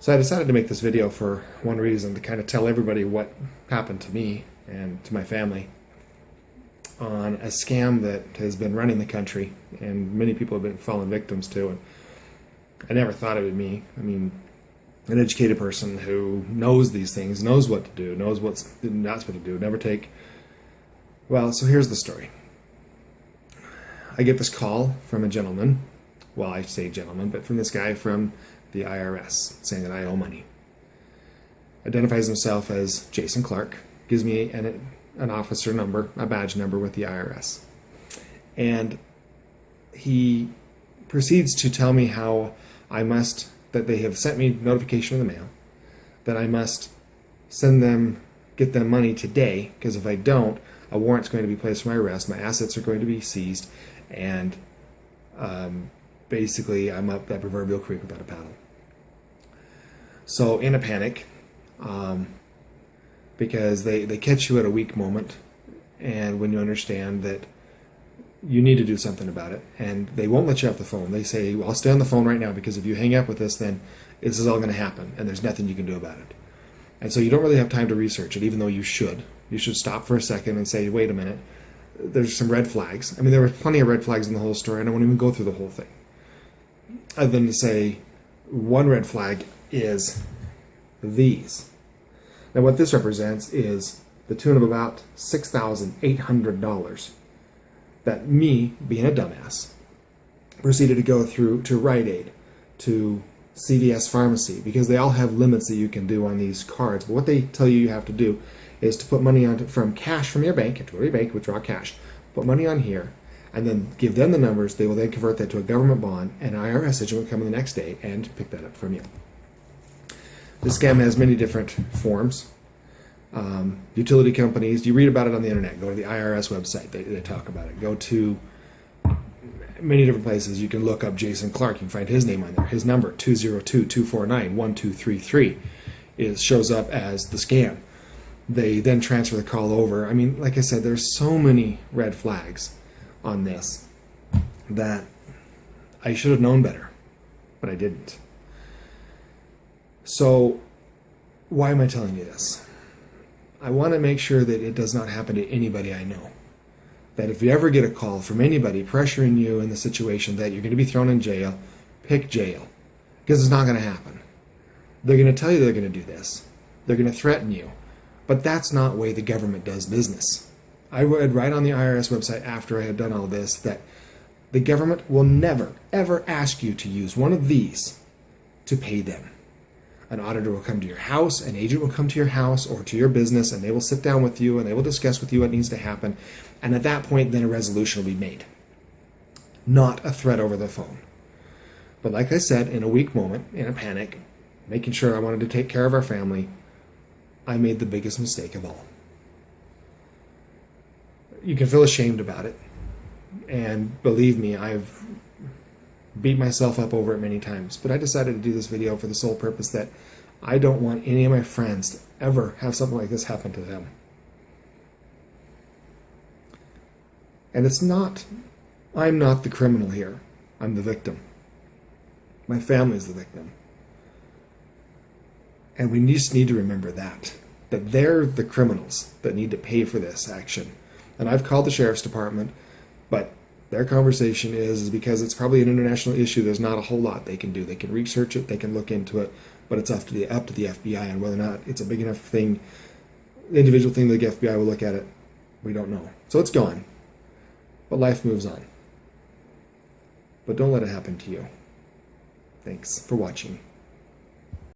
So I decided to make this video for one reason, to kind of tell everybody what happened to me and to my family on a scam that has been running the country, and many people have been fallen victims to. And I never thought it would be me. I mean, an educated person who knows these things, knows what to do, knows what's not supposed to do, never take... Well, so here's the story. I get this call from a gentleman, well, I say gentleman, but from this guy from the IRS saying that I owe money. Identifies himself as Jason Clark, gives me an officer number, a badge number with the IRS. And he proceeds to tell me how that they have sent me notification in the mail, that I must get them money today, because if I don't, a warrant's going to be placed for my arrest, my assets are going to be seized, and basically I'm up that proverbial creek without a paddle. So in a panic, because they catch you at a weak moment, and when you understand that you need to do something about it, and they won't let you off the phone. They say, well, I'll stay on the phone right now, because if you hang up with this, then this is all going to happen, and there's nothing you can do about it. And so you don't really have time to research it, even though you should. You should stop for a second and say, wait a minute, there's some red flags. I mean, there were plenty of red flags in the whole story, and I won't even go through the whole thing. Other than to say, one red flag is these. Now what this represents is the tune of about $6,800 that me, being a dumbass, proceeded to go through to Rite Aid, to CVS Pharmacy, because they all have limits that you can do on these cards. But what they tell you have to do is to put money on from cash from your bank, into your bank, withdraw cash, put money on here, and then give them the numbers. They will then convert that to a government bond, and an IRS agent will come in the next day and pick that up from you. This scam has many different forms. Utility companies, you read about it on the internet. Go to the IRS website, they talk about it. Go to many different places. You can look up Jason Clark, you can find his name on there. His number, 202-249-1233, shows up as the scam. They then transfer the call over. I mean, like I said, there's so many red flags on this that I should have known better, but I didn't. So why am I telling you this? I want to make sure that it does not happen to anybody I know. That if you ever get a call from anybody pressuring you in the situation that you're going to be thrown in jail, pick jail. Because it's not going to happen. They're going to tell you they're going to do this. They're going to threaten you. But that's not the way the government does business. I read right on the IRS website after I had done all this that the government will never, ever ask you to use one of these to pay them. An auditor will come to your house, an agent will come to your house or to your business, and they will sit down with you and they will discuss with you what needs to happen. And at that point, then a resolution will be made. Not a threat over the phone. But like I said, in a weak moment, in a panic, making sure I wanted to take care of our family, I made the biggest mistake of all. You can feel ashamed about it. And believe me, I've beat myself up over it many times. But I decided to do this video for the sole purpose that I don't want any of my friends to ever have something like this happen to them. And I'm not the criminal here. I'm the victim. My family's the victim. And we just need to remember that they're the criminals that need to pay for this action. And I've called the sheriff's department, but their conversation is because it's probably an international issue, there's not a whole lot they can do. They can research it, they can look into it, but it's up to the FBI, and whether or not it's a big enough thing, individual thing the FBI will look at it, we don't know. So it's gone. But life moves on. But don't let it happen to you. Thanks for watching.